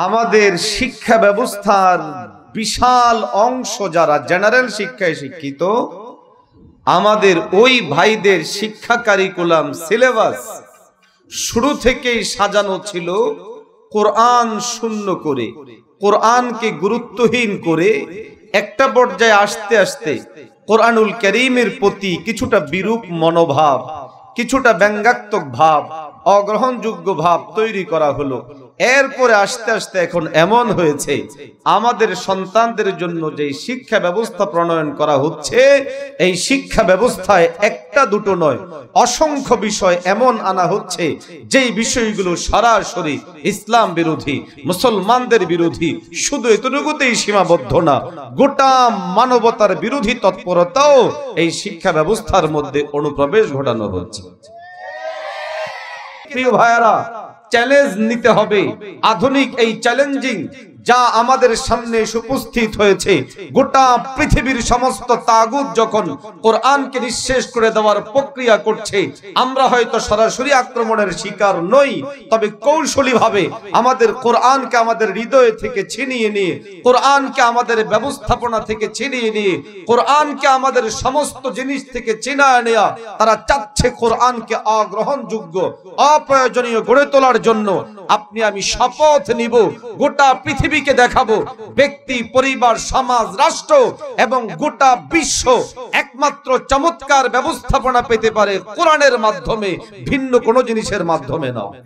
আমাদের শিক্ষা ব্যবস্থার বিশাল অংশ যারা জেনারেল শিক্ষায় শিক্ষিত, আমাদের ওই ভাইদের শিক্ষা কারিকুলাম সিলেবাস শুরু থেকেই সাজানো ছিল কোরআন শূন্য করে, কোরআনকে গুরুত্বহীন করে। একটা পর্যায়ে আসতে আসতে কোরআনুল কারীমের প্রতি কিছুটা বিরূপ মনোভাব, কিছুটা ব্যঙ্গাত্মক ভাব, অগ্রহণযোগ্য ভাব তৈরি করা হলো। এরপরে আস্তে আস্তে এখন এমন হয়েছে, আমাদের সন্তানদের জন্য যে শিক্ষা ব্যবস্থা প্রণয়ন করা হচ্ছে, এই শিক্ষা ব্যবস্থায় একটা দুটো নয়, অসংখ্য বিষয় এমন আনা হচ্ছে যেই বিষয়গুলো সরাসরি ইসলাম বিরোধী, মুসলমানদের বিরোধী। শুধু এতটুকুতেই সীমাবদ্ধ না, গোটা মানবতার বিরোধী তৎপরতাও এই শিক্ষা ব্যবস্থার মধ্যে অনুপ্রবেশ ঘটানো হচ্ছে। প্রিয় ভাইয়ারা, চ্যালেঞ্জ নিতে হবে। আধুনিক এই চ্যালেঞ্জিং যা আমাদের সামনে উপস্থিত হয়েছে, গোটা পৃথিবীর সমস্ত তাগুত যখন কোরআনকে নিঃশেষ করে দেওয়ার প্রক্রিয়া করছে, আমরা হয়তো সরাসরি আক্রমণের শিকার নই, তবে কৌশলী ভাবে আমাদের কোরআনকে আমাদের হৃদয় থেকে ছিনিয়ে নিয়ে, কোরআনকে আমাদের ব্যবস্থাপনা থেকে ছিনিয়ে নিয়ে, কোরআনকে আমাদের সমস্ত জিনিস থেকে ছিনিয়ে নেওয়া, তারা চাচ্ছে কোরআনকে অগ্রহণযোগ্য, অপ্রয়োজনীয় গড়ে তোলার জন্য। আপনি আমি শপথ নিব, গোটা পৃথিবীকে দেখাবো, ব্যক্তি, পরিবার, সমাজ, রাষ্ট্র এবং গোটা বিশ্ব একমাত্র চমৎকার ব্যবস্থাপনা পেতে পারে কোরআনের মাধ্যমে, ভিন্ন কোনো জিনিসের মাধ্যমে নয়।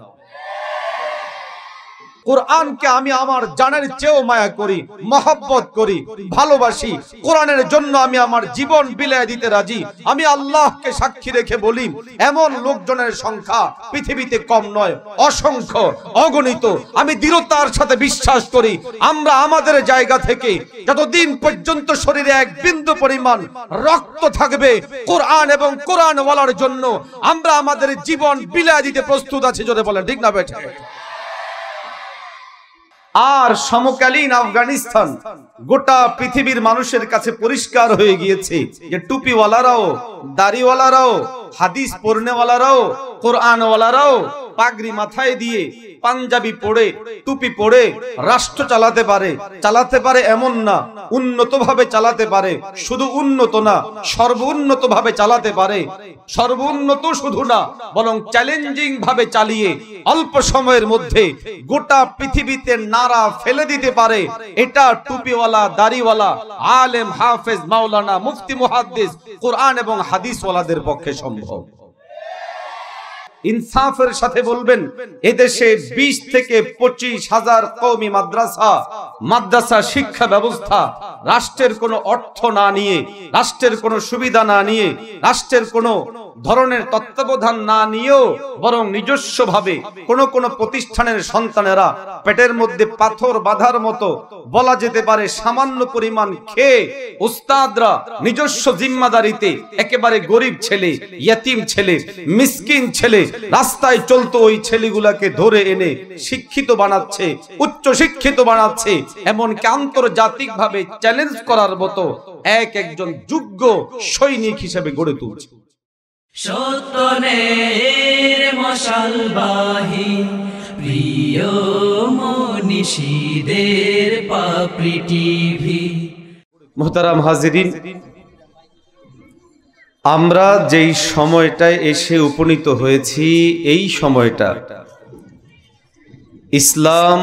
কোরআনকে আমি আমার জানের চেয়েও মায়া করি, মহব্বত করি, ভালোবাসি। কোরআনের জন্য আমি আমার জীবন বিলিয়ে দিতে রাজি। আমি আল্লাহকে সাক্ষী রেখে বলি, এমন লোকজনের সংখ্যা পৃথিবীতে কম নয়, অসংখ্য, অগণিত। আমি দৃঢ়তার সাথে বিশ্বাস করি, আমরা আমাদের জায়গা থেকে যতদিন পর্যন্ত শরীরে এক বিন্দু পরিমাণ রক্ত থাকবে, কোরআন এবং কোরআনওয়ালার জন্য আমরা আমাদের জীবন বিলিয়ে দিতে প্রস্তুত আছি। জোরে বলেন ঠিক না বেঠে? আর সমকালীন আফগানিস্তান গোটা পৃথিবীর মানুষের কাছে পরিষ্কার হয়ে গিয়েছে যে টুপিওয়ালারাও, দাড়িওয়ালারাও, হাদিস পড়নেওয়ালারাও, কোরআনওয়ালারাও পাগড়ি মাথায় দিয়ে, পাঞ্জাবি পড়ে, টুপি পড়ে রাষ্ট্র চালাতে পারে এমন না, উন্নত ভাবে চালাতে পারে। শুধু উন্নত না, সর্বোন্নত ভাবে চালাতে পারে। সর্বোন্নত শুধু না, বরং চ্যালেঞ্জিং ভাবে চালিয়ে অল্প সময়ের মধ্যে গোটা পৃথিবীতে নাড়া ফেলে দিতে পারে। এটা টুপিওয়ালা, দাড়িওয়ালা, আলেম, হাফেজ, মাওলানা, মুফতি, মুহাদ্দিস, কোরআন এবং হাদিসওয়ালাদের পক্ষে সম্ভব। ইনসাফের সাথে বলবেন, এদেশে 20 থেকে 25,000 কওমি মাদ্রাসা শিক্ষা ব্যবস্থা রাষ্ট্রের কোনো অর্থ না নিয়ে, রাষ্ট্রের কোনো সুবিধা না নিয়ে, রাষ্ট্রের কোনো ধরনের তত্ত্বাবধান না নিয়েও বরং নিজস্ব ভাবে কোন প্রতিষ্ঠানের সন্তানেরা পেটের মধ্যে পাথর বাঁধার মতো বলা যেতে পারে সামান্য পরিমাণ খেয়ে উস্তাদরা নিজস্ব জিম্মাদারিতে একেবারে গরিব ছেলে, ইয়তিম ছেলে, মিসকিন ছেলে, রাস্তায় চলতো ওই ছেলেগুলাকে ধরে এনে শিক্ষিত বানাচ্ছে, উচ্চ শিক্ষিত বানাচ্ছে, এমনকি আন্তর্জাতিক ভাবে চ্যালেঞ্জ করার মতো একজন যোগ্য সৈনিক হিসেবে গড়ে তুলছে। সত্যনের মশালবাহী প্রিয় মনীষীদের পাপড়ি টিভি। মুহতারাম হাজিরিন, আমরা যেই সময়টায় এসে উপনীত হয়েছি, এই সময়টা ইসলাম,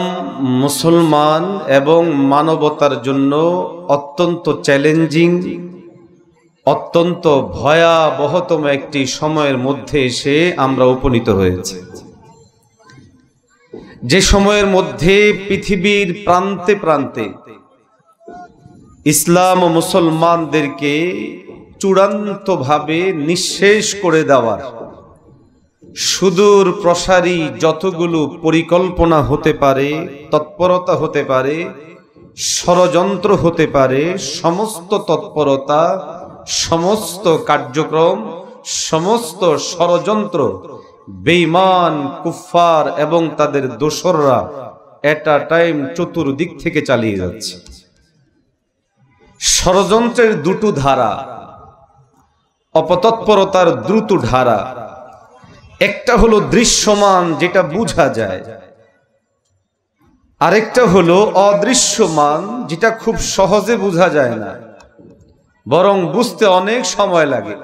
মুসলমান এবং মানবতার জন্য অত্যন্ত চ্যালেঞ্জিং, অত্যন্ত ভয়াবহতম একটি সময়ের মধ্যে এসে আমরা উপনীত হয়েছি। যে সময়ের মধ্যে পৃথিবীর প্রান্তে প্রান্তে ইসলাম ও মুসলমানদেরকে চূড়ান্তভাবে নিঃশেষ করে দেওয়ার সুদূর প্রসারী যতগুলো পরিকল্পনা হতে পারে, তৎপরতা হতে পারে, ষড়যন্ত্র হতে পারে, সমস্ত তৎপরতা, সমস্ত কার্যক্রম, সমস্ত ষড়যন্ত্র বেঈমান, কুফফার এবং তাদের দোসররা এট আ টাইম চতুর্দিক থেকে চালিয়ে যাচ্ছে। ষড়যন্ত্রের দুটো ধারা, অপতৎপরতার দ্রুত ধারা। একটা হলো দৃশ্যমান, যেটা বোঝা যায়, আরেকটা হলো অদৃশ্যমান, যেটা খুব সহজে বোঝা যায় না, বরং বুঝতে অনেক সময় লাগে।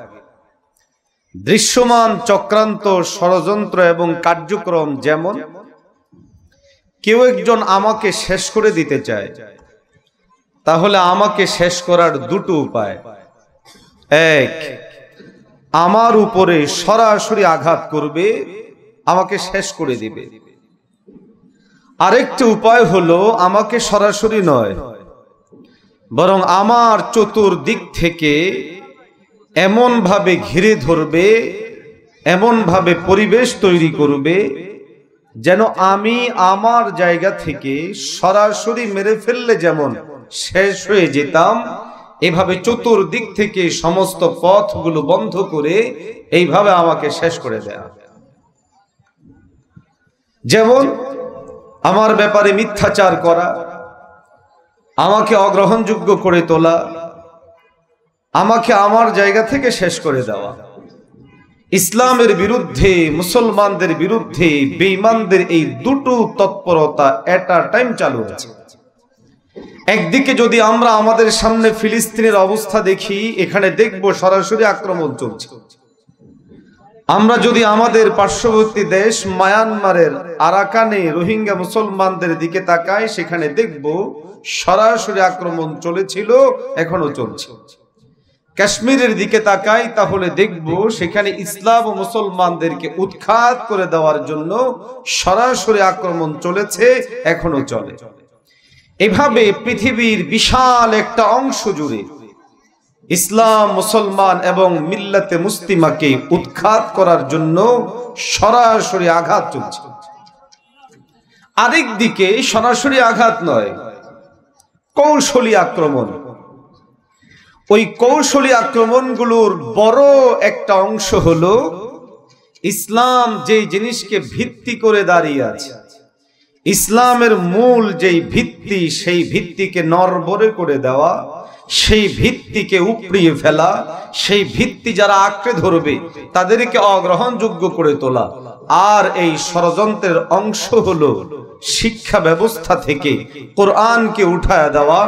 দৃশ্যমান চক্রান্ত, ষড়যন্ত্র এবং কার্যক্রম, যেমন কেউ একজন আমাকে শেষ করে দিতে চায়, তাহলে আমাকে শেষ করার দুটো উপায়। এক, আমার উপরে সরাসরি আঘাত করবে, আমাকে শেষ করে দিবে। আরেকটা উপায় হলো আমাকে সরাসরি নয়, বরং আমার চতুর্দিক থেকে এমন ভাবে ঘিরে ধরবে, এমন ভাবে পরিবেশ তৈরি করবে যেন আমি আমার জায়গা থেকে সরাসরি মেরে ফেললে যেমন শেষ হয়ে যেতাম, এভাবে চতুর্দিক থেকে সমস্ত পথগুলো বন্ধ করে এইভাবে আমাকে শেষ করে দেয়া। যেমন আমার ব্যাপারে মিথ্যাচার করা, আমাকে অগ্রহণযোগ্য করে তোলা, আমাকে আমার জায়গা থেকে শেষ করে দেওয়া। ইসলামের বিরুদ্ধে, মুসলমানদের বিরুদ্ধে বেঈমানদের এই দুটো তৎপরতা এট আ টাইম চালু আছে। একদিকে যদি আমরা আমাদের সামনে ফিলিস্তিনের অবস্থা দেখি, এখানে দেখব সরাসরি আক্রমণ চলছে। আমরা যদি আমাদের পার্শ্ববর্তী দেশ মায়ানমারের আরাকানে রোহিঙ্গা মুসলমানদের দিকে তাকাই, সেখানে দেখব সরাসরি আক্রমণ চলেছিল, এখনো চলছে। কাশ্মীরের দিকে তাকাই, তাহলে দেখব সেখানে ইসলাম ও মুসলমানদেরকে উৎখাত করে দেওয়ার জন্য সরাসরি আক্রমণ চলেছে, এখনো চলে। এভাবে পৃথিবীর বিশাল একটা অংশ জুড়ে ইসলাম, মুসলমান এবং মিল্লাতে মুসলিমাকে উৎখাত করার জন্য সরাসরি আঘাত চলছে। আরেক দিকে সরাসরি আঘাত নয়, কৌশলী আক্রমণ। ওই কৌশলী আক্রমণগুলোর বড় একটা অংশ হলো ইসলাম যে জিনিসকে ভিত্তি করে দাঁড়িয়ে আছে, ইসলামের মূল যেই ভিত্তি, সেই ভিত্তিকে নড়বড়ে করে দেওয়া, সেই ভিত্তিকে উপড়িয়ে ফেলা, সেই ভিত্তি যারা আঁকড়ে ধরবে তাদেরকে অগ্রহণযোগ্য করে তোলা। আর এই ষড়যন্ত্রের অংশ হলো শিক্ষা ব্যবস্থা থেকে কোরআনকে উঠায় দেওয়া,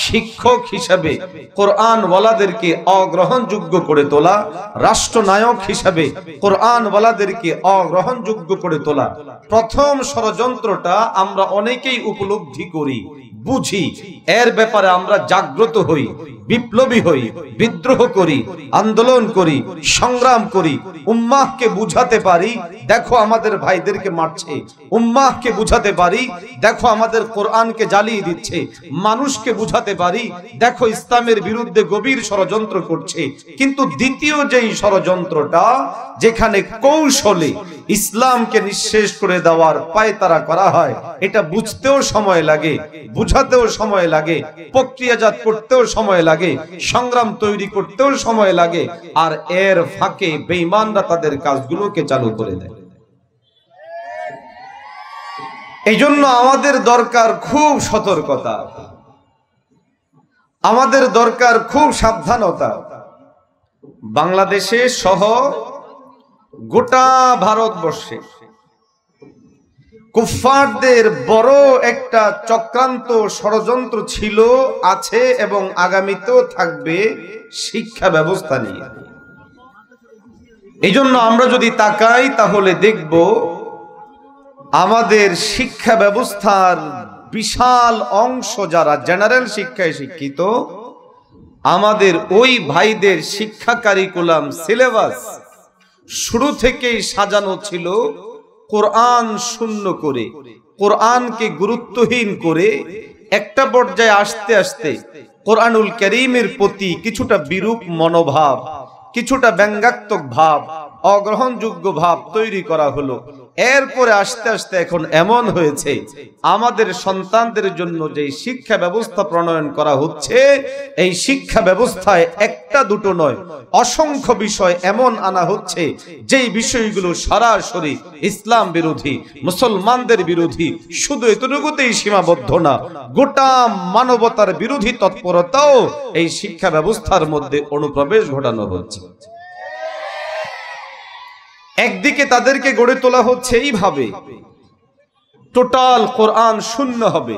শিক্ষক হিসাবে কোরআনওয়ালাদেরকে অগ্রহণযোগ্য করে তোলা, রাষ্ট্রনায়ক হিসাবে কোরআনওয়ালাদেরকে অগ্রহণযোগ্য করে তোলা। প্রথম ষড়যন্ত্রটা আমরা অনেকেই উপলব্ধি করি, বুঝি, এর ব্যাপারে আমরা জাগ্রত হই, বিপ্লবী হই, বিদ্রোহ করি, আন্দোলন করি, সংগ্রাম করি, উম্মাহকে বুঝাতে পারি দেখো আমাদের ভাইদেরকে মারছে, উম্মাহকে বুঝাতে পারি দেখো আমাদের কোরআনকে জ্বালিয়ে দিচ্ছে, মানুষকে বুঝাতে পারি দেখো ইসলামের বিরুদ্ধে গভীর ষড়যন্ত্র করছে। কিন্তু দ্বিতীয় যেই ষড়যন্ত্রটা, যেখানে কৌশলে ইসলামকে নিঃশেষ করে দেওয়ার পায়তারা করা হয়, এটা বুঝতেও সময় লাগে, বুঝাতেও সময় লাগে, প্রক্রিয়াজাত করতেও সময় লাগে, সংগ্রাম তৈরি করতেও সময় লাগে, আর এর ফাঁকে বেঈমানরা তাদের কাজগুলোকে চালু করে দেয়। এই জন্য আমাদের দরকার খুব সতর্কতা, আমাদের দরকার খুব সাবধানতা। বাংলাদেশে সহ গোটা ভারতবর্ষে কুফফারদের বড় একটা চক্রান্ত, ষড়যন্ত্র ছিল, আছে এবং আগামীতেও থাকবে শিক্ষা ব্যবস্থা নিয়ে। এই জন্য আমরা যদি তাকাই তাহলে দেখব আমাদের শিক্ষা ব্যবস্থার বিশাল অংশ যারা জেনারেল শিক্ষায় শিক্ষিত, আমাদের ওই ভাইদের শিক্ষা কারিকুলাম, সিলেবাস শুরু থেকেই সাজানো ছিল কোরআন শূন্য করে, কোরআনকে গুরুত্বহীন করে। একটা পর্যায়ে আসতে আসতে কোরআনুল কারীমের প্রতি কিছুটা বিরূপ মনোভাব, কিছুটা ব্যঙ্গাত্মক ভাব, অগ্রহণযোগ্য ভাব তৈরি করা হলো। এরপরে আস্তে আস্তে এখন এমন হয়েছে আমাদের সন্তানদের জন্য যে শিক্ষা ব্যবস্থা প্রণয়ন করা হচ্ছে, এই শিক্ষা ব্যবস্থায় একটা দুটো নয়, অসংখ্য বিষয় এমন আনা হচ্ছে যেই বিষয়গুলো সরাসরি ইসলাম বিরোধী, মুসলমানদের বিরোধী। শুধু এতটুকুতেই সীমাবদ্ধ না, গোটা মানবতার বিরোধী তৎপরতাও এই শিক্ষা ব্যবস্থার মধ্যে অনুপ্রবেশ ঘটানো হচ্ছে। একদিকে তাদেরকে গড়ে তোলা হচ্ছে এইভাবে টোটাল কোরআন শূন্য হবে।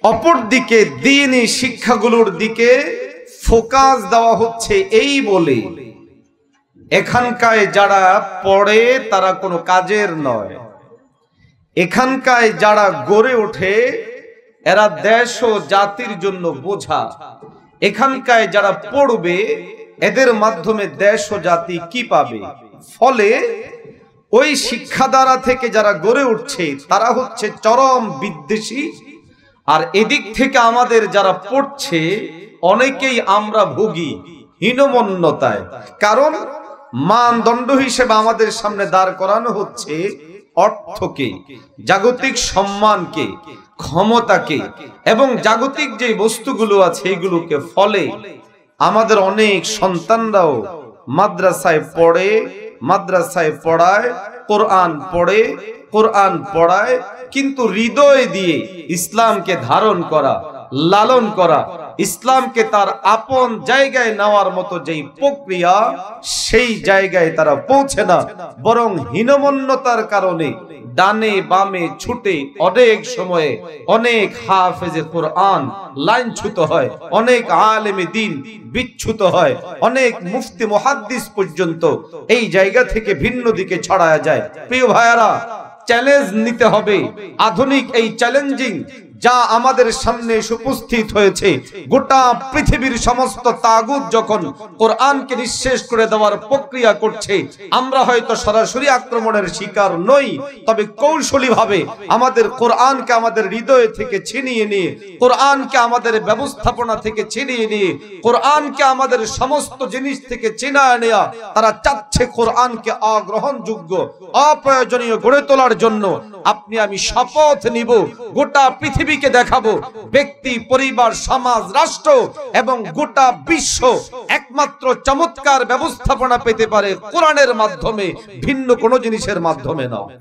অপরদিকে দ্বীনি শিক্ষাগুলোর দিকে ফোকাস দেওয়া হচ্ছে এই বলে এখানকার যারা পড়ে তারা কোনো কাজের নয়, এখানকার যারা গড়ে ওঠে এরা দেশ ও জাতির জন্য বোঝা। এখানকার যারা পড়বে এদের মাধ্যমে দেশ ও জাতি কি পাবে? ফলে ওই শিক্ষাধারা থেকে যারা গড়ে উঠছে তারা হচ্ছে চরম বিদ্বেষী। আর এদিক থেকে আমাদের যারা পড়ছে অনেকেই আমরা ভুগি হীনমন্যতায়। কারণ মানদণ্ড হিসেবে আমাদের সামনে দাঁড় করানো হচ্ছে অর্থকে, জাগতিক সম্মানকে, ক্ষমতাকে এবং জাগতিক যে বস্তুগুলো আছে এগুলোকে। ফলে আমাদের অনেক সন্তানরাও মাদ্রাসায় পড়ে, মাদ্রাসায় পড়ায়, কোরআন পড়ে, কোরআন পড়ায়, কিন্তু হৃদয় দিয়ে ইসলামকে ধারণ করা, লালন করা, ইসলামকে তার আপন জায়গায় নেওয়ার মতো যেই প্রক্রিয়া সেই জায়গায় তারা পৌঁছে না, বরং হীনমন্যতার কারণে ডানে বামে ছুটে অনেক সময়ে অনেক হাফেজে কোরআন লাইনচ্যুত হয়, অনেক আলেমে দ্বীন বিচ্যুত হয়, অনেক মুফতি মুহাদ্দিস পর্যন্ত এই জায়গা থেকে ভিন্ন দিকে ছড়ায়া যায়। প্রিয় ভাইয়ারা, চ্যালেঞ্জ নিতে হবে। আধুনিক এই চ্যালেঞ্জিং যা আমাদের সামনে উপস্থিত হয়েছে, গোটা পৃথিবীর সমস্ত তাগুত যখন কোরআনকে নিঃশেষ করে দেওয়ার প্রক্রিয়া করছে, আমরা হয়তো সরাসরি আক্রমণের শিকার নই, তবে কৌশলী ভাবে আমাদের কোরআনকে আমাদের হৃদয় থেকে ছিনিয়ে নিয়ে, কোরআনকে আমাদের ব্যবস্থাপনা থেকে ছিনিয়ে নিয়ে, কোরআনকে আমাদের সমস্ত জিনিস থেকে ছিনিয়ে নেওয়া তারা চাচ্ছে কোরআনকে অগ্রহণযোগ্য, অপ্রয়োজনীয় গড়ে তোলার জন্য। আপনি আমি শপথ নিব, গোটা পৃথিবীকে দেখাবো ব্যক্তি, পরিবার, সমাজ, রাষ্ট্র এবং গোটা বিশ্ব একমাত্র চমৎকার ব্যবস্থাপনা পেতে পারে কোরআনের মাধ্যমে, ভিন্ন কোনো জিনিসের মাধ্যমে নয়।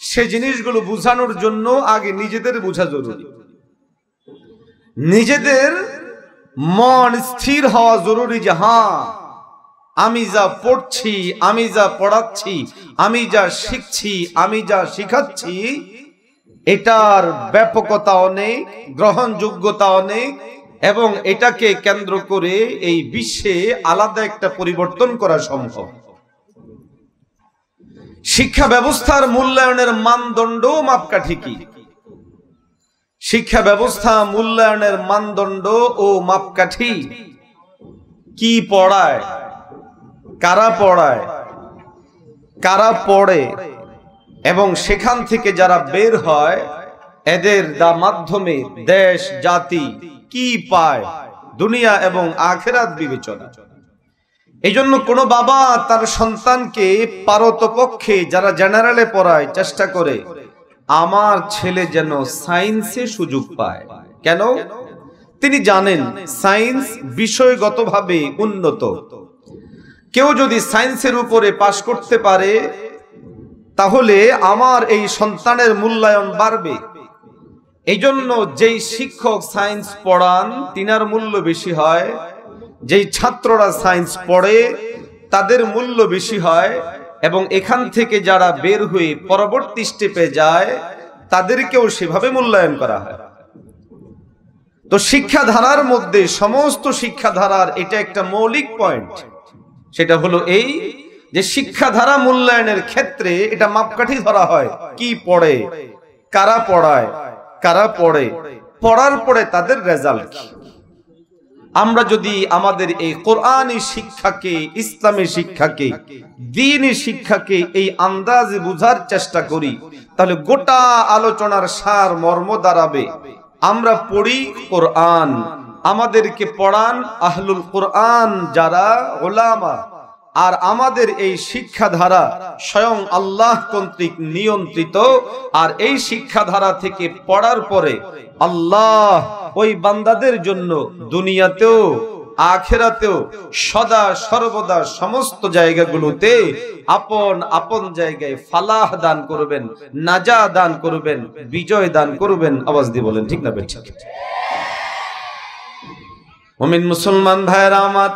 সে জিনিসগুলো বুঝানোর জন্য আগে নিজেদের বোঝা জরুরি, নিজেদের মন স্থির হওয়া জরুরি যে হ্যাঁ আমি যা পড়ছি, আমি যা পড়াচ্ছি, আমি যা শিখছি, আমি যা শিখাচ্ছি এটার ব্যাপকতা অনেক, গ্রহণযোগ্যতা অনেক এবং এটাকে কেন্দ্র করে এই বিশ্বে আলাদা একটা পরিবর্তন করা সম্ভব। শিক্ষা ব্যবস্থার মূল্যায়নের মানদণ্ড মাপকাঠি কি? শিক্ষা ব্যবস্থা মূল্যায়নের মানদণ্ড ও মাপকাঠি কি? পড়ায়, কারা পড়ায়, কারা পড়ে এবং সেখান থেকে যারা বের হয় এদের মাধ্যমে দেশ জাতি কি পায়, দুনিয়া এবং আখিরাত বিবেচনা। এজন্য কোন বাবা তার সন্তানকে পারতপক্ষে যারা জেনারেলে পড়ায় চেষ্টা করে আমার ছেলে যেন সায়েন্সে সুযোগ পায়। কেন? তিনি জানেন সায়েন্স বিষয়গতভাবে উন্নত। কেউ যদি সায়েন্সের উপরে পাশ করতে পারে তাহলে আমার এই সন্তানের মূল্যায়ন বাড়বে। এই জন্য যেই শিক্ষক সায়েন্স পড়ান তিনার মূল্য বেশি হয়, যেই ছাত্ররা সায়েন্স পড়ে তাদের মূল্য বেশি হয় এবং এখান থেকে যারা বের হয়ে পরবর্তী স্টেপে যায় তাদেরকেও সেভাবে মূল্যায়ন করা হয়। তো শিক্ষাধারার মধ্যে সমস্ত শিক্ষাধারার এটা একটা মৌলিক পয়েন্ট, সেটা হলো এই যে শিক্ষাধারা মূল্যায়নের ক্ষেত্রে এটা মাপকাঠি ধরা হয় কি পড়ে, কারা পড়ায়, কারা পড়ে, পড়ার পরে তাদের রেজাল্ট কি। আমরা যদি আমাদের এই কোরআনী শিক্ষাকে, ইসলামী শিক্ষাকে, দ্বীনি শিক্ষাকে এই আন্দাজে বুঝার চেষ্টা করি তাহলে গোটা আলোচনার সার মর্ম দাঁড়াবে আমরা পড়ি কোরআন, আমাদেরকে পড়ান আহলুল কোরআন যারা ওলামা, আর আমাদের এই শিক্ষাধারা স্বয়ং আল্লাহ কর্তৃক নিয়ন্ত্রিত। আর এই শিক্ষাধারা থেকে পড়ার পরে আল্লাহ ওই বান্দাদের জন্য দুনিয়াতেও আখিরাতেও সদা সর্বদা সমস্ত জায়গাগুলোতে আপন আপন জায়গায় ফালাহ দান করবেন, নাজা দান করবেন, বিজয় দান করবেন। আওয়াজ দিয়ে বলেন ঠিক না বেঠিক? মুমিন মুসলমান ভাইরা আমার,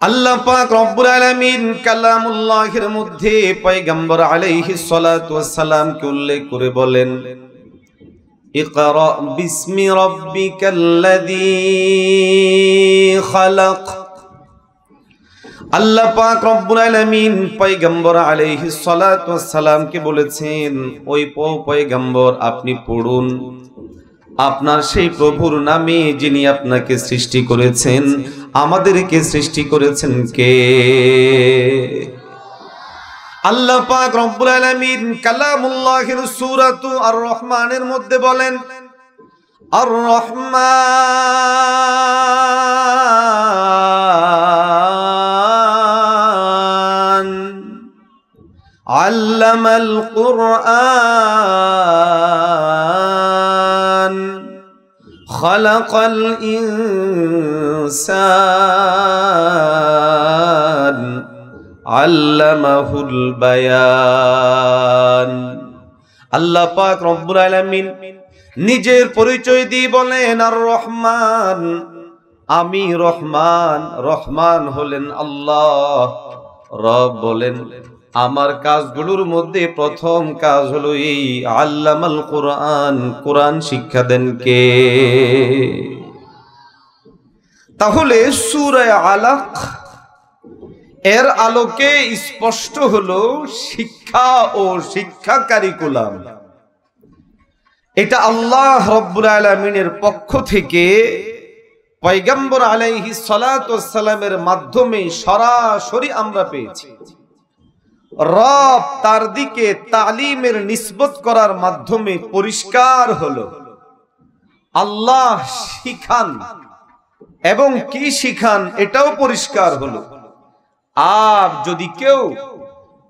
আল্লাহ পাক রব্বুল আলামিন কালামুল্লাহের মধ্যে পয়গম্বর আলাইহিস সালাতু ওয়াস সালামকে উল্লেখ করে বলেন, ইকরা বিসমি রাব্বিকাল্লাযী খালাক। আল্লাহ পাক রব্বুল আলামিন পয়গম্বর আলাইহিস সালাতু ওয়াস সালামকে বলেছেন, ওই পয়গম্বর আপনি পড়ুন আপনার সেই প্রভুর নামে যিনি আপনাকে সৃষ্টি করেছেন। আমাদেরকে সৃষ্টি করেছেন কে? আল্লাহ পাক রব্বুল আলামিন কালামুল্লাহির সূরাতু আর রহমানের মধ্যে বলেন, আর রহমান আল্লামাল কুরআন খালাকাল ইনসান আল্লামাহুল বায়ান। আল্লাহ পাক রব্বুল আলামিন নিজের পরিচয় দিয়ে বলেন, আর রহমান, আমি রহমান। রহমান হলেন আল্লাহ। রব বলেন, আমার কাজগুলোর মধ্যে প্রথম কাজ হলো এই আল্লামাল কোরআন, কোরআন শিক্ষা দেন কে? তাহলে সূরা আলাক এর আলোকে স্পষ্ট হলো শিক্ষা ও শিক্ষা কারিকুলাম এটা আল্লাহ রাব্বুল আলামিনের পক্ষ থেকে পয়গম্বর আলাইহিস সালাতু ওয়াস সালামের মাধ্যমে সরাসরি আমরা পেয়েছি। রব তার দিকে তালিমের নিসবত করার মাধ্যমে পরিষ্কার হলো আল্লাহ শিখান, এবং কি শিখান এটাও পরিষ্কার হলো। আর যদি কেউ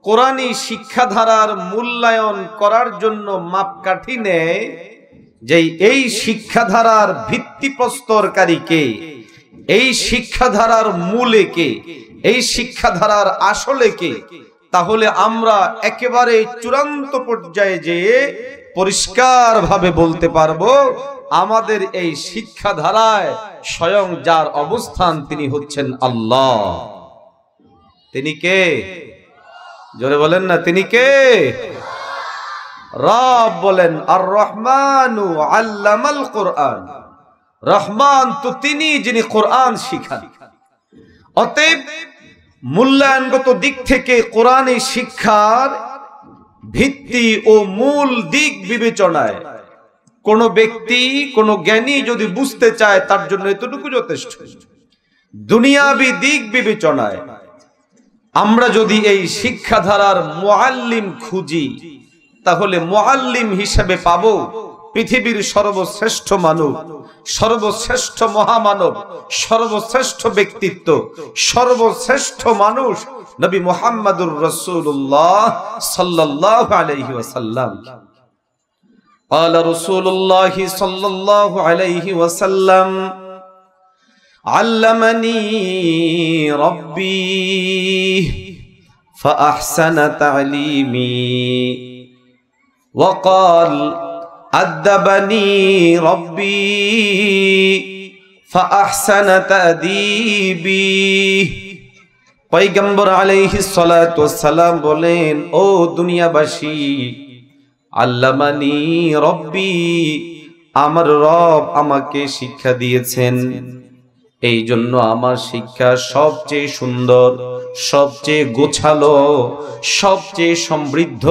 কোরআনী শিক্ষাধারার মূল্যায়ন করার জন্য মাপকাঠি নেয় যে এই শিক্ষাধারার ভিত্তিপ্রস্তরকারী কে, এই শিক্ষাধারার মূলে কে, এই শিক্ষাধারার আসলে কে, তাহলে আমরা একেবারে চূড়ান্ত পর্যায়ে যেয়ে পরিষ্কার ভাবে বলতে পারবো আমাদের এই শিক্ষাধারায় স্বয়ং যার অবস্থান তিনি হচ্ছেন আল্লাহ। তিনি কে? জোরে বলেন না, তিনি কে? রব বলেন, আর রহমানু আল্লামাল কোরআন। রহমান তো তিনি যিনি কোরআন শিখান। অতএব মূল্যায়নগত দিক থেকে কোরআনী শিক্ষার ভিত্তি ও মূল দিক বিবেচনায় কোন ব্যক্তি, কোন জ্ঞানী যদি বুঝতে চায় তার জন্য এতটুকু যথেষ্ট। দুনিয়াবি দিক বিবেচনায় আমরা যদি এই শিক্ষাধারার মুআল্লিম খুঁজি, তাহলে মুআল্লিম হিসেবে পাবো পৃথিবীর সর্বশ্রেষ্ঠ মানব, সর্বশ্রেষ্ঠ মহামানব, সর্বশ্রেষ্ঠ ব্যক্তিত্ব, সর্বশ্রেষ্ঠ মানুষ নবী মুহাম্মদুর রাসূলুল্লাহ সাল্লাল্লাহু আলাইহি ওয়াসাল্লাম। قال رسول الله صلى الله عليه وسلم علمني ربي فأحسن تعليمي وقال أدبني ربي فأحسن تأديبي। পয়গম্বর আলাইহিস সালাতু ওয়াস সালাম বলেন, ও দুনিয়াবাসী, আল্লামানি রব্বি, আমার রব আমাকে শিক্ষা দিয়েছেন, এই জন্য আমার শিক্ষা সবচেয়ে সুন্দর, সবচেয়ে গোছালো, সবচেয়ে সমৃদ্ধ,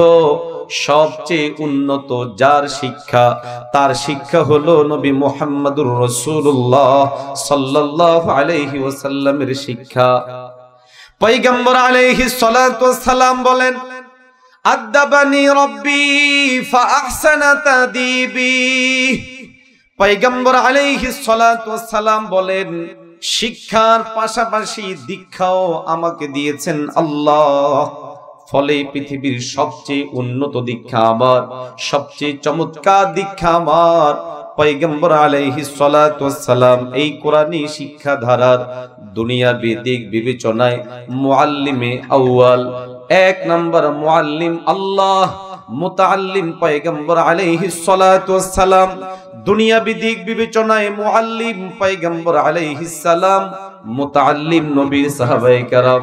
সবচেয়ে উন্নত। যার শিক্ষা, তার শিক্ষা হলো নবী মুহাম্মদুর রাসূলুল্লাহ সাল্লাল্লাহু আলাইহি ওয়াসাল্লামের শিক্ষা। পয়গম্বর আলাইহিস সালাতু ওয়াস সালাম বলেন, আদাবানি রব্বি ফাআহসানা তাদিবি। পয়গম্বর আলাইহিস সালাতু ওয়াস সালাম বলেন, শিক্ষার পাশাপাশি দীক্ষাও আমাকে দিয়েছেন আল্লাহ। ফলে পৃথিবীর সবচেয়ে উন্নত দীক্ষা আমার, সবচেয়ে চমৎকার দীক্ষা আমার পয়গম্বর আলাইহিস সালাতু ওয়াস সালাম এই কোরআনী শিক্ষাধারার দুনিয়াবি দিক বিবেচনায় মুআল্লিমে আউয়াল, এক নাম্বার মুআল্লিম আল্লাহ, মুতাআল্লিম পয়গম্বর আলাইহিস সালাতু ওয়াস সালাম, দুনিয়াবি দিক বিবেচনায় মুআল্লিম পয়গম্বর আলাইহিস সালাম, মুতাআল্লিম নবীর সাহাবায়ে কেরাম।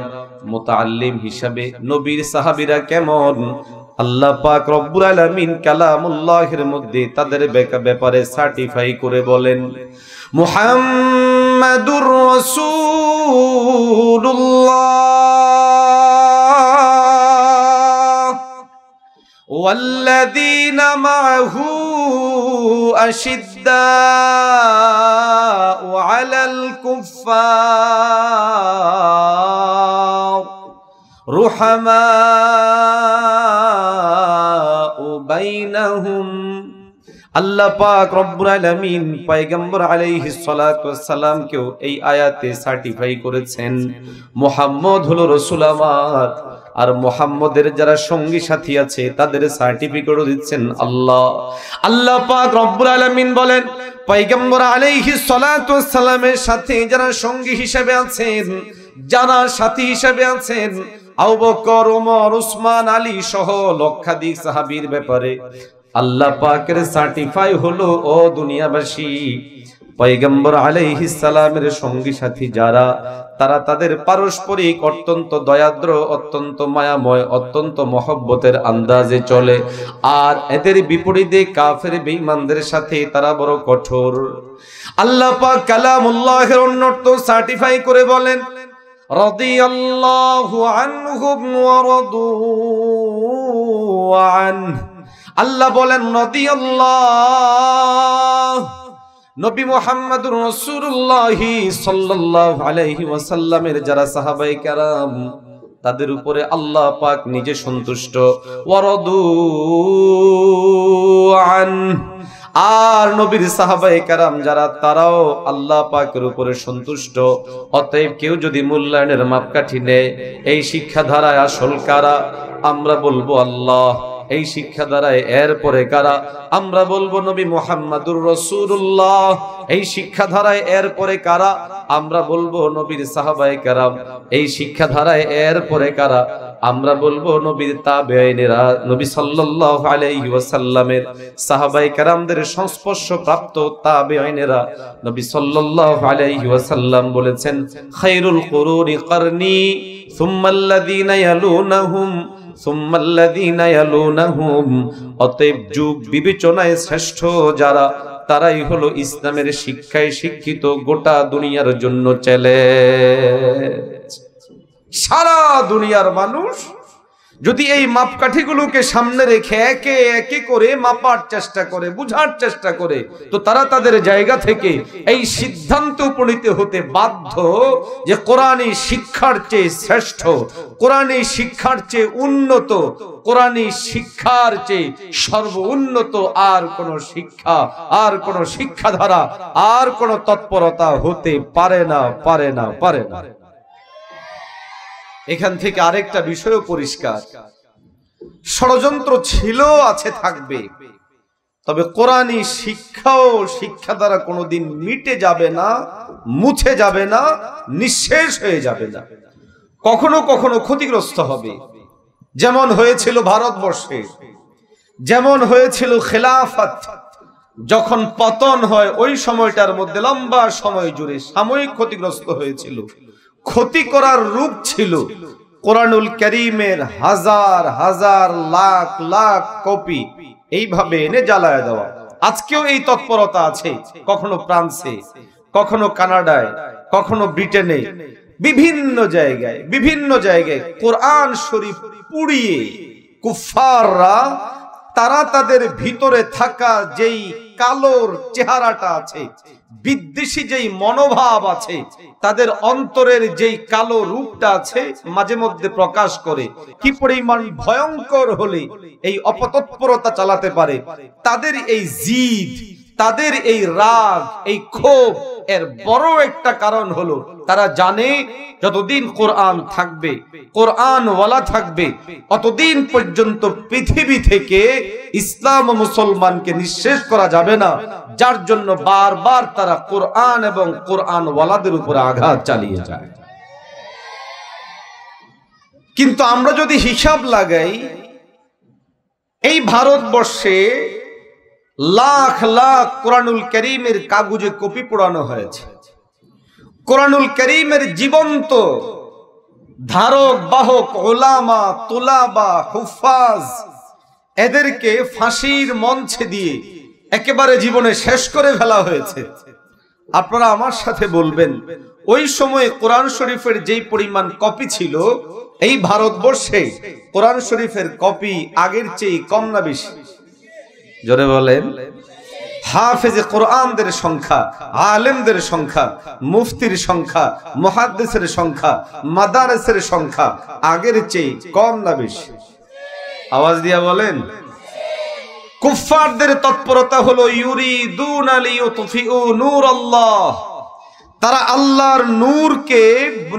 মুতাআল্লিম হিসাবে নবীর সাহাবীরা কেমন, আল্লাহ পাক রব্বুল আলামিন কালামুল্লাহের মধ্যে তাদের ব্যাপারে সার্টিফাই করে বলেন, মুহাম্মাদুর রাসূলুল্লাহ ওয়াল্লাযীনা মাআহু আশিদ্দাউ আলাল কুফফার রুহামাউ বাইনাহুম। আল্লাহ পাক রব্বুল আলামিন পয়গম্বর আলাইহিস সালাতু ওয়াস সালামকেও এই আয়াতে সার্টিফাই করেছেন মুহাম্মদ হলো রাসূল আমার, আর মুহাম্মদের যারা সঙ্গী সাথী আছে তাদের সার্টিফিকেটও দিচ্ছেন আল্লাহ। আল্লাহ পাক রব্বুল আলামিন বলেন, পয়গম্বর আলাইহিস সালাতু ওয়াস সালামের সাথে যারা সঙ্গী হিসেবে আছেন, যারা সাথী হিসেবে আছেন, আবু বকর, ওমর, উসমান, আলী সহ লক্ষাধিক সাহাবীর ব্যাপারে আল্লাহ পাকের সার্টিফাই হলো, ও দুনিয়াবাসী, পয়গম্বর আলাইহিস সালামের সঙ্গী সাথী যারা, তারা তাদের পারস্পরিক অত্যন্ত দয়াদ্র, অত্যন্ত মায়াময়, অত্যন্ত মহব্বতের আন্দাজে চলে। আর এদের বিপরীতে কাফের বেঈমানদের সাথে তারা বড় কঠোর। আল্লাহ পাক কালামুল্লাহের অন্যত্ব সার্টিফাই করে বলেন, রাদিয়াল্লাহু আনহুম ওয়া রাদু আনহু। আল্লাহ বলেন রাদিয়াল্লাহ, নবী মুহাম্মদুর রাসূলুল্লাহ সাল্লাল্লাহু আলাইহি ওয়াসাল্লামের যারা সাহাবায়ে কেরাম, তাদের উপরে আল্লাহ পাক নিজে সন্তুষ্ট। ওয়া রাদু আনহু, আর নবীর সাহাবায়ে কেরাম যারা, তারাও আল্লাহ পাকের উপরে সন্তুষ্ট। অতএব কেউ যদি মূল্যায়নের মাপকাঠি নেয়, এই শিক্ষাধারায় আসল কারা, আমরা বলবো আল্লাহ। এই শিক্ষাধারায় এরপরে কারা, আমরা বলবো নবী মুহাম্মদুর রাসূলুল্লাহ। এই শিক্ষাধারায় এরপরে কারা, আমরা বলবো নবীর সাহাবায়ে কেরাম। এই শিক্ষাধারায় এরপরে কারা, আমরা বলবো নবীর তাবেঈনেরা, নবী সাল্লাল্লাহু আলাইহি ওয়াসাল্লামের সাহাবায়ে কেরামদের সংস্পর্শ প্রাপ্ত তাবেঈনেরা। নবী সাল্লাল্লাহু আলাইহি ওয়াসাল্লাম বলেছেন, খায়রুল কুরুনি করনি সুম্মাল্লাযীনা ইয়ালুনাহুম সুম্মাল্লাযীনা ইয়ালুনাহুম। অতএব যুগ বিবেচনায় শ্রেষ্ঠ যারা, তারাই হলো ইসলামের শিক্ষায় শিক্ষিত গোটা দুনিয়ার জন্য চ্যালেঞ্জ। সারা দুনিয়ার মানুষ যদি এই মাপকাঠিগুলোকে সামনে রেখে একে একে করে মাপার চেষ্টা করে, বুঝার চেষ্টা করে, তো তারা তাদের জায়গা থেকে এই সিদ্ধান্ত উপনীত হতে বাধ্য যে কোরআনী শিক্ষার চেয়ে শ্রেষ্ঠ, কোরআনী শিক্ষার চেয়ে উন্নত, কোরআনী শিক্ষার চেয়ে সর্বোন্নত আর কোন শিক্ষা, আর কোন শিক্ষাধারা, আর কোন তৎপরতা হতে পারে না, পারে না, পারে না। এখান থেকে আরেকটা বিষয়ও পরিষ্কার, ষড়যন্ত্র ছিল, আছে, থাকবে, তবে কোরআনী শিক্ষাও শিক্ষা দ্বারা কোনোদিন মিটে যাবে না, মুছে যাবে না, নিঃশেষ হয়ে যাবে না। কখনো কখনো ক্ষতিগ্রস্ত হবে, যেমন হয়েছিল ভারতবর্ষে, যেমন হয়েছিল খেলাফত যখন পতন হয়, ওই সময়টার মধ্যে লম্বা সময় জুড়ে সাময়িক ক্ষতিগ্রস্ত হয়েছিল। ক্ষতি করার রূপ ছিল কোরআনুল কারীমের হাজার হাজার লাখ লাখ কপি এইভাবে এনে জ্বালায় দেওয়া। আজকেও এই তৎপরতা আছে, কখনো ফ্রান্সে, কখনো কানাডায়, কখনো ব্রিটেনে, বিভিন্ন জায়গায় কোরআন শরীফ পুড়িয়ে কুফাররা, তারা তাদের ভিতরে থাকা যেই কালোর চেহারাটা আছে, বিদ্বেষী যেই মনোভাব আছে, তাদের অন্তরের যেই কালো রূপটা আছে, মাঝে মধ্যে প্রকাশ করে। কি পরিমাণ ভয়ঙ্কর হলে এই অপতৎপরতা চালাতে পারে, তাদের এই জিদ, তাদের এই রাগ, এই ক্ষোভ, এর বড় একটা কারণ হলো তারা জানে যতদিন কোরআন থাকবে, কোরআন ওয়ালা থাকবে, অতদিন পর্যন্ত পৃথিবী থেকে ইসলাম ও মুসলমানকে নিঃশেষ করা যাবে না। যার জন্য বারবার তারা কোরআন এবং কোরআন ওয়ালাদের উপরে আঘাত চালিয়ে যায়। কিন্তু আমরা যদি হিসাব লাগাই, এই ভারতবর্ষে লাখ লাখ কোরআনুল কারীমের কাগজে কপি পোড়ানো হয়েছে। কোরআনুল কারীমের জীবন্ত ধারক বাহক ওলামা তুলাবা হুফাজ এদেরকে ফাঁসির মঞ্চে দিয়ে একেবারে জীবনে শেষ করে ফেলা হয়েছে। আপনারা আমার সাথে বলবেন, ওই সময়ে কোরআন শরীফের যেই পরিমাণ কপি ছিল, এই ভারতবর্ষে কোরআন শরীফের কপি আগের চেয়ে কম না বেশি? জোরে বলেন। হাফেজে কোরআনদের সংখ্যা, আলেমদের সংখ্যা, মুফতির সংখ্যা, মুহাদ্দিসের সংখ্যা, মাদারেসের সংখ্যা আগের চেয়ে কম না বেশি? আওয়াজ দিয়া বলেন। কুফফারদের তৎপরতা হলো ইউরিদুনা লিইউতফিউ নূরাল্লাহ, তারা আল্লাহর নূরকে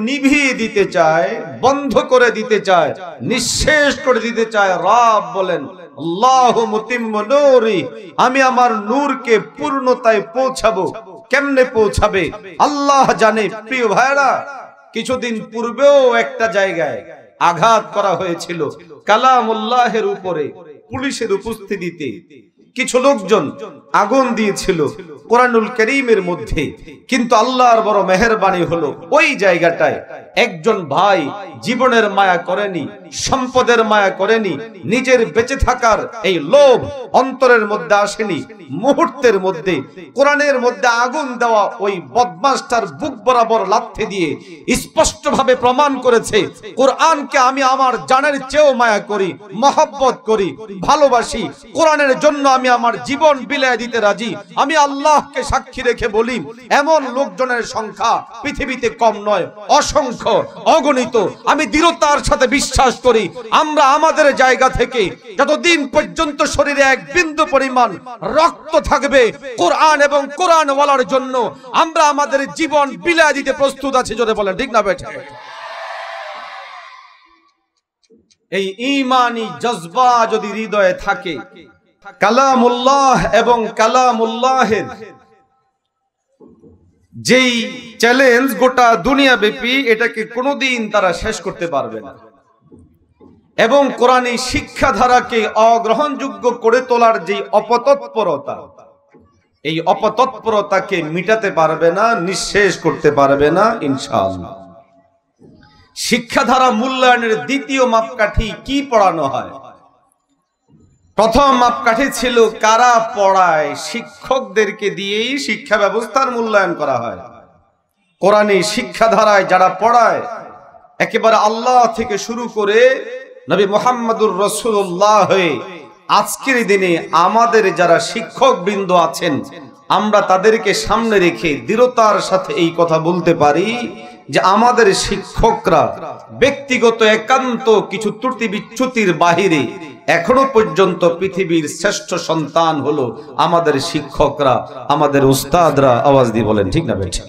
নিভিয়ে দিতে চায়, বন্ধ করে দিতে চায়, নিঃশেষ করে দিতে চায়। রব বলেন আল্লাহু মুতিম্মু নূরি, আমি আমার নূরকে পূর্ণতায় পৌঁছাবো। কেমনে পৌঁছাবে আল্লাহ জানে। প্রিয় ভাইরা, কিছুদিন পূর্বেও একটা জায়গায় আঘাত করা হয়েছিল কালামুল্লাহের উপরে। পুলিশের উপস্থিতিতে কিছু লোকজন আগুন দিয়েছিল কোরআনুল কারীমের মধ্যে, কিন্তু আল্লাহর বড় মেহেরবানি হলো ওই জায়গাটায় একজন ভাই জীবনের মায়া করেনি, সম্পদের মায়া করেনি, নিজের বেঁচে থাকার এই লোভ অন্তরের মধ্যে আসেনি। মুহূর্তের মধ্যে কোরআনের মধ্যে আগুন দেওয়া ওই বদমাশটার বুক বরাবর লাথি দিয়ে স্পষ্টভাবে প্রমাণ করেছে, কোরআনকে আমি আমার জানের চেয়েও মায়া করি, মহব্বত করি, ভালোবাসি। কোরআনের জন্য আমি আমার জীবন বিলিয়ে দিতে রাজি। আমি আল্লাহকে সাক্ষী রেখে বলি, এমন লোকজনের সংখ্যা পৃথিবীতে কম নয়, অসংখ্য, অগণিত। আমি দৃঢ়তার সাথে বিশ্বাস করি, আমরা আমাদের জায়গা থেকে যতদিন পর্যন্ত শরীরে এক বিন্দু পরিমাণ রক্ত থাকবে কোরআন এবং কোরআন ওয়ালার জন্য আমরা আমাদের জীবন বিলিয়ে দিতে প্রস্তুত আছি। জোরে বলেন ঠিক না বেঠিক? এই ঈমানি জজবা যদি হৃদয়ে থাকে, কালামুল্লাহ এবং কালামুল্লাহের যেই চ্যালেঞ্জ গোটা দুনিয়া ব্যাপী, এটাকে কোনোদিন তারা শেষ করতে পারবে না। এবং কোরআনী শিক্ষাধারাকে অগ্রহণযোগ্য করে তোলার যে অপতৎপরতা, এই অপতৎপরতাকে মিটাতে পারবে না, নিঃশেষ করতে পারবে না ইনশাআল্লাহ। শিক্ষাধারা মূল্যায়নের দ্বিতীয় মাপকাঠি কি পড়ানো হয়? প্রথম মাপকাঠি ছিল কারা পড়ায়, শিক্ষকদেরকে দিয়েই শিক্ষা ব্যবস্থার মূল্যায়ন করা হয়। কোরআনী শিক্ষাধারায় যারা পড়ায়, একেবারে আল্লাহ থেকে শুরু করে নবী মুহাম্মদুর রাসূলুল্লাহ হয়ে আজকের দিনে আমাদের যারা শিক্ষক বৃন্দ আছেন, আমরা তাদেরকে সামনে রেখে দৃঢ়তার সাথে এই কথা বলতে পারি যে আমাদের শিক্ষকরা ব্যক্তিগত একান্ত কিছু ত্রুটি বিচ্যুতির বাহিরে এখনো পর্যন্ত পৃথিবীর শ্রেষ্ঠ সন্তান হলো আমাদের শিক্ষকরা, আমাদের উস্তাদরা। আওয়াজ দিয়ে বলেন ঠিক না বেঠিক?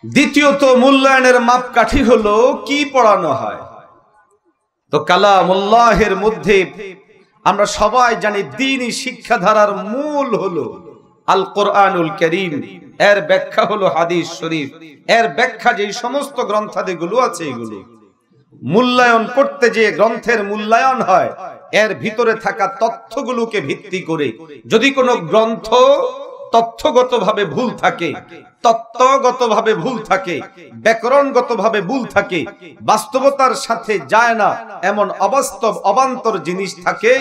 দ্বিতীয়ত মূল্যায়নের মাপকাঠি হলো কি পড়ানো হয়। তো কালামুল্লাহের মধ্যে আমরা সবাই জানি দ্বীনি শিক্ষাধারার মূল হলো আল কোরআনুল কারীম, এর ব্যাখ্যা হলো হাদিস শরীফ, এর ব্যাখ্যা যে সমস্ত গ্রন্থাদিগুলো আছে এগুলো মূল্যায়ন করতে যে গ্রন্থের মূল্যায়ন হয়, এর ভিতরে থাকা তথ্যগুলোকে ভিত্তি করে যদি কোনো গ্রন্থ তথ্যগতভাবে ভুল থাকে, তত্ত্বগতভাবে ভুল থাকে, ব্যাকরণগতভাবে ভুল থাকে, বাস্তবতার সাথে যায় না এমন অবাস্তব অবান্তর জিনিস থাকে,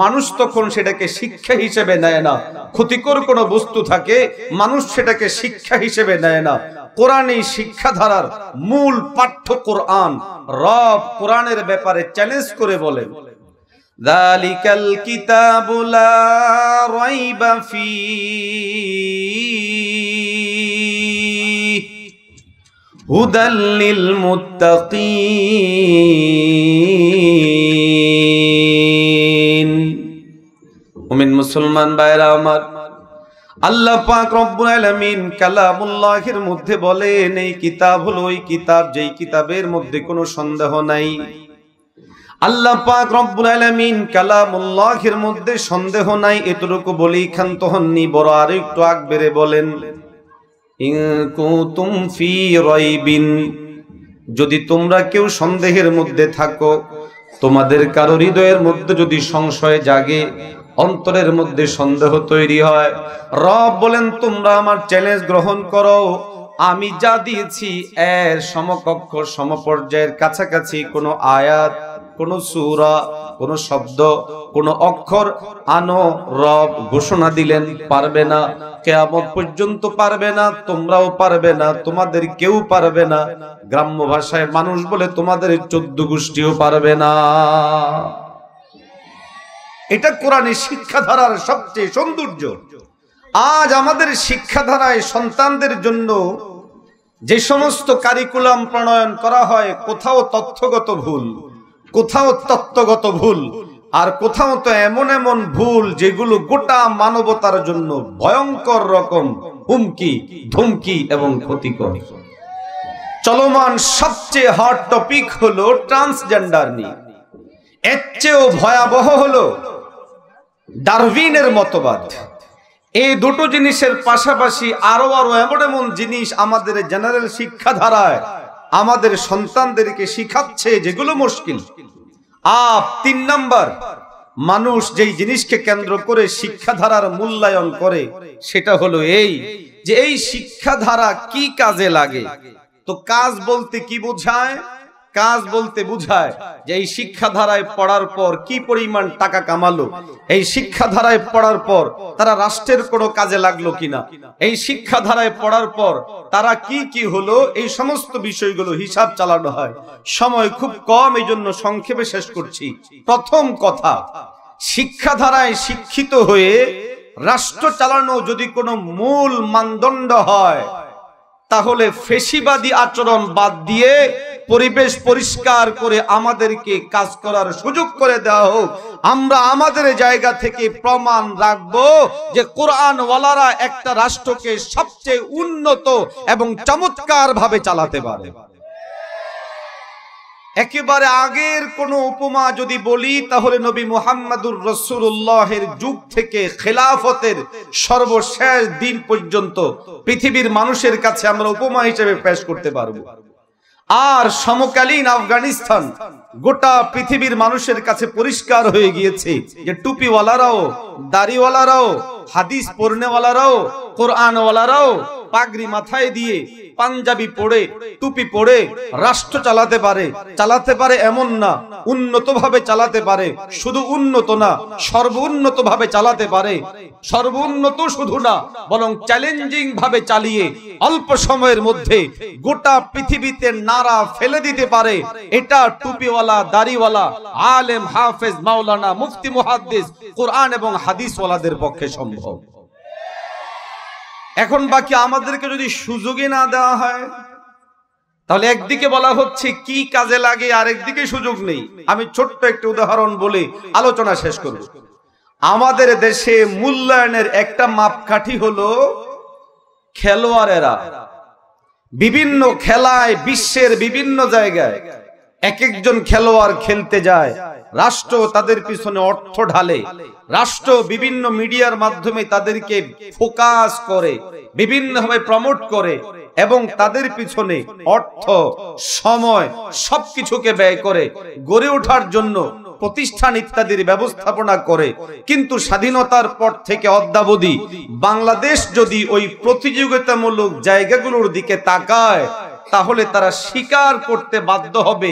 মানুষ তখন সেটাকে শিক্ষা হিসেবে নেয় না। ক্ষতিকর কোনো বস্তু থাকে, মানুষ সেটাকে শিক্ষা হিসেবে নেয় না। কোরআনী শিক্ষাধারার মূল পাঠ্য কোরআন। রব কোরআনের ব্যাপারে চ্যালেঞ্জ করে বলেন, যালিকাল কিতাবু লা রাইবা ফীহি হুদাল লিল মুত্তাকিন। মুমিন মুসলমান ভাইরা আমার, আল্লাহ পাক রব্বুল আলামিন কালামুল্লাহের মধ্যে বলেন, এই কিতাব হলো ওই কিতাব যেই কিতাবের মধ্যে কোনো সন্দেহ নাই। আল্লাহ পাক রব্বুল আলামিন কালামুল্লাহের মধ্যে সন্দেহ নাই এতটুকু বলেই ক্ষান্ত হননি, বড় আর একটু আগ বেড়ে বলেন, ইন কুনতুম ফি রাইবিন, যদি তোমরা কেউ সন্দেহের মধ্যে থাকো, তোমাদের কারো হৃদয়ের মধ্যে যদি সংশয় জাগে, অন্তরের মধ্যে সন্দেহ তৈরি হয়, রব বলেন তোমরা আমার চ্যালেঞ্জ গ্রহণ করো, আমি যা দিয়েছি এর সমকক্ষ সমপর্যায়ের কাছাকাছি কোনো আয়াত, কোন সূরা, কোন শব্দ, কোন অক্ষর আনো। রব ঘোষণা দিলেন পারবে না, কিয়ামত পর্যন্ত পারবে না, তোমরাও পারবে না, তোমাদের কেউ পারবে না। গ্রাম্য ভাষায় মানুষ বলে তোমাদের 14 গোষ্ঠীও পারবে না। এটা কোরআনের শিক্ষাধারার সবচেয়ে সৌন্দর্য। আজ আমাদের শিক্ষাধারায় সন্তানদের জন্য যে সমস্ত কারিকুলাম প্রণয়ন করা হয়, কোথাও তথ্যগত ভুল, কোথাও তত্ত্বগত ভুল, আর কোথাও তো এমন এমন ভুল যেগুলো গোটা মানবতার জন্য ভয়ঙ্কর রকম হুমকি, ধমকি এবং ক্ষতিকর। চলমান সবচেয়ে হট টপিক হলো ট্রান্সজেন্ডার নিয়ে। এর চেয়েও ভয়াবহ হলো ডারউইনের মতবাদ। এই দুটো জিনিসের পাশাপাশি আরো এমন এমন জিনিস আমাদের জেনারেল শিক্ষাধারায় আমাদের সন্তানদেরকে শিখাচ্ছে যেগুলো মুশকিল। 3 নাম্বার, মানুষ যেই জিনিসকে কেন্দ্র করে শিক্ষাধারার মূল্যায়ন করে সেটা হলো এই যে এই শিক্ষাধারা কি কাজে লাগে। তো কাজ বলতে কি বোঝায়? কাজ বলতে বোঝায় যে এই শিক্ষাধারায় পড়ার পর কি পরিমাণ টাকা কামালো, এই শিক্ষাধারায় পড়ার পর তারা রাষ্ট্রের কোনো কাজে লাগলো কিনা, এই শিক্ষাধারায় পড়ার পর তারা কি কি হলো, এই সমস্ত বিষয়গুলো হিসাব চালানো হয়। সময় খুব কম, এই জন্য সংক্ষেপে শেষ করছি। প্রথম কথা, শিক্ষাধারায় শিক্ষিত হয়ে রাষ্ট্র চালানো যদি কোনো মূল মানদণ্ড হয়, তাহলে ফেশিবাদী আচরণ বাদ দিয়ে পরিবেশ পরিষ্কার করে আমাদেরকে কাজ করার সুযোগ করে দেওয়া হোক। আমরা আমাদের জায়গা থেকে প্রমাণ রাখবো যে কোরআন ওয়ালারা একটা রাষ্ট্রকে সবচেয়ে উন্নত এবং চমৎকার ভাবে চালাতে পারে। একেবারে আগের কোন উপমা যদি বলি তাহলে নবী মুহাম্মদুর রাসূলুল্লাহের যুগ থেকে খেলাফতের সর্বশেষ দিন পর্যন্ত পৃথিবীর মানুষের কাছে আমরা উপমা হিসেবে পেশ করতে পারবো। আর সমকালীন আফগানিস্তান গোটা পৃথিবীর মানুষের কাছে পরিষ্কার হয়ে গিয়েছে যে টুপিওয়ালারাও, দাড়িওয়ালারাও, হাদিস পড়নেওয়ালারাও, কোরআনওয়ালারাও পাগড়ি মাথায় দিয়ে পাঞ্জাবি পড়ে, টুপি পড়ে রাষ্ট্র চালাতে পারে এমন না, উন্নত ভাবে চালাতে পারে। শুধু উন্নত না, সর্বোন্নত ভাবে চালাতে পারে। সর্বোন্নত শুধু না, বরং চ্যালেঞ্জিং ভাবে চালিয়ে অল্প সময়ের মধ্যে গোটা পৃথিবীতে নাড়া ফেলে দিতে পারে। এটা টুপিওয়ালা, দাড়িওয়ালা, আলেম, হাফেজ, মাওলানা, মুফতি, মুহাদ্দিস, কোরআন এবং হাদিসওয়ালাদের পক্ষে সম্ভব। এখন বাকি আমাদেরকে যদি সুযোগই না দেওয়া হয়, তাহলে একদিকে বলা হচ্ছে কি কাজে লাগে, আর একদিকে সুযোগ নেই। আমি ছোট্ট একটা উদাহরণ বলে আলোচনা শেষ করব। আমাদের দেশে মূল্যায়নের একটা মাপকাঠি হলো খেলোয়াড়েরা বিভিন্ন খেলায় বিশ্বের বিভিন্ন জায়গায় এক একজন খেলোয়াড় খেলতে যায়, রাষ্ট্র তাদের পিছনে অর্থ ঢালে, রাষ্ট্র বিভিন্ন মিডিয়ার মাধ্যমে তাদেরকে ফোকাস করে, বিভিন্নভাবে প্রমোট করে এবং তাদের পিছনে অর্থ, সময় সবকিছুকে ব্যয় করে গড়ে ওঠার জন্য প্রতিষ্ঠান ইত্যাদির ব্যবস্থাপনা করে। কিন্তু স্বাধীনতার পর থেকে অদ্যাবধি বাংলাদেশ যদি ওই প্রতিযোগিতামূলক জায়গাগুলোর দিকে তাকায়, তাহলে তারা স্বীকার করতে বাধ্য হবে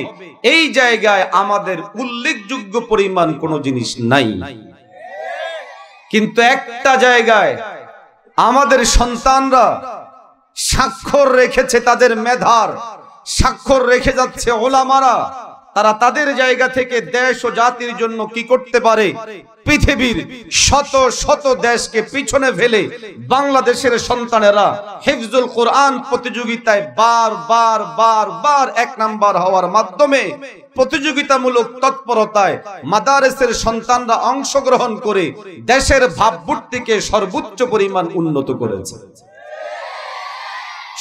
এই জায়গায় আমাদের উল্লেখযোগ্য পরিমাণ কোনো জিনিস নাই। কিন্তু একটা জায়গায় আমাদের সন্তানরা স্বাক্ষর রেখেছে, তাদের মেধার স্বাক্ষর রেখে যাচ্ছে ওলামারা। তারা তাদের জায়গা থেকে দেশ ও জাতির জন্য কি করতে পারে, পৃথিবীর শত শত দেশকে পিছনে ফেলে বাংলাদেশের সন্তানেরা হিফজুল কোরআন প্রতিযোগিতায় বার 1 নাম্বার হওয়ার মাধ্যমে প্রতিযোগিতামূলক তৎপরতায় মাদারেসের সন্তানরা অংশগ্রহণ করে দেশের ভাবমূর্তিকে সর্বোচ্চ পরিমাণ উন্নত করেছে।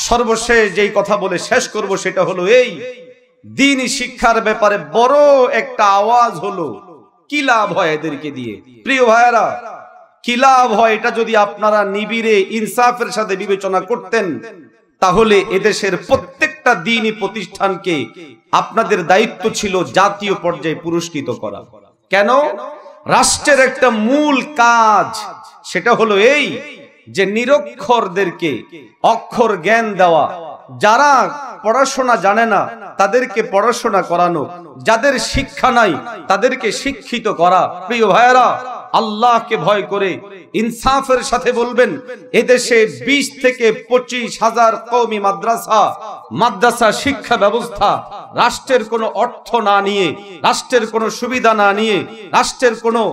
সর্বশেষ যেই কথা বলে শেষ করব সেটা হলো এই, দ্বীনি শিক্ষার ব্যাপারে বড় একটা আওয়াজ হলো কি লাভ হয় এদেরকে দিয়ে। প্রিয় ভাইয়েরা, কি লাভ হয় এটা যদি আপনারা নিবিড়ে ইনসাফের সাথে বিবেচনা করতেন, তাহলে এদেশের প্রত্যেকটা প্রত্যেকটা দ্বীনি প্রতিষ্ঠানকে আপনাদের দায়িত্ব ছিল জাতীয় পর্যায়ে পুরস্কৃত করা। কেন? রাষ্ট্রের একটা মূল কাজ সেটা হলো এই যে নিরক্ষরদেরকে অক্ষর জ্ঞান দেওয়া, যারা পড়াশোনা জানে না তাদেরকে পড়াশোনা করানো, যাদের শিক্ষা নাই তাদেরকে শিক্ষিত করা। প্রিয় ভাইয়েরা, আল্লাহকে ভয় করে ইনসাফের সাথে বলবেন, এদেশে 20 থেকে 25,000 কওমি মাদ্রাসা শিক্ষা ব্যবস্থা রাষ্ট্রের কোনো অর্থ না নিয়ে, রাষ্ট্রের কোনো সুবিধা না নিয়ে, রাষ্ট্রের কোনো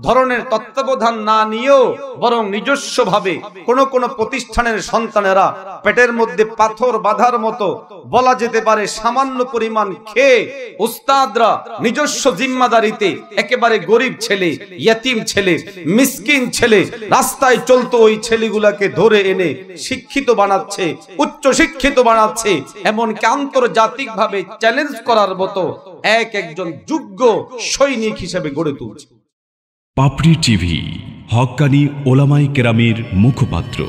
ধরনের তত্ত্বাবধান না নিয়েও বরং নিজস্বভাবে কোন প্রতিষ্ঠানের সন্তানেরা পেটের মধ্যে পাথর বাঁধার মতো বলা যেতে পারে সামান্য পরিমাণ খেয়ে উস্তাদরা নিজস্ব জিম্মাদারিতে একেবারে গরিব ছেলে, ইয়তিম ছেলে, মিসকিন ছেলে, রাস্তায় চলতো ওই ছেলেগুলাকে ধরে এনে শিক্ষিত বানাচ্ছে, উচ্চ শিক্ষিত বানাচ্ছে, এমনকি আন্তর্জাতিকভাবে চ্যালেঞ্জ করার মতো একজন যোগ্য সৈনিক হিসেবে গড়ে তুলছে। পাপড়ি টিভি, হক্কানি ওলামায়ে কেরামের মুখপাত্র।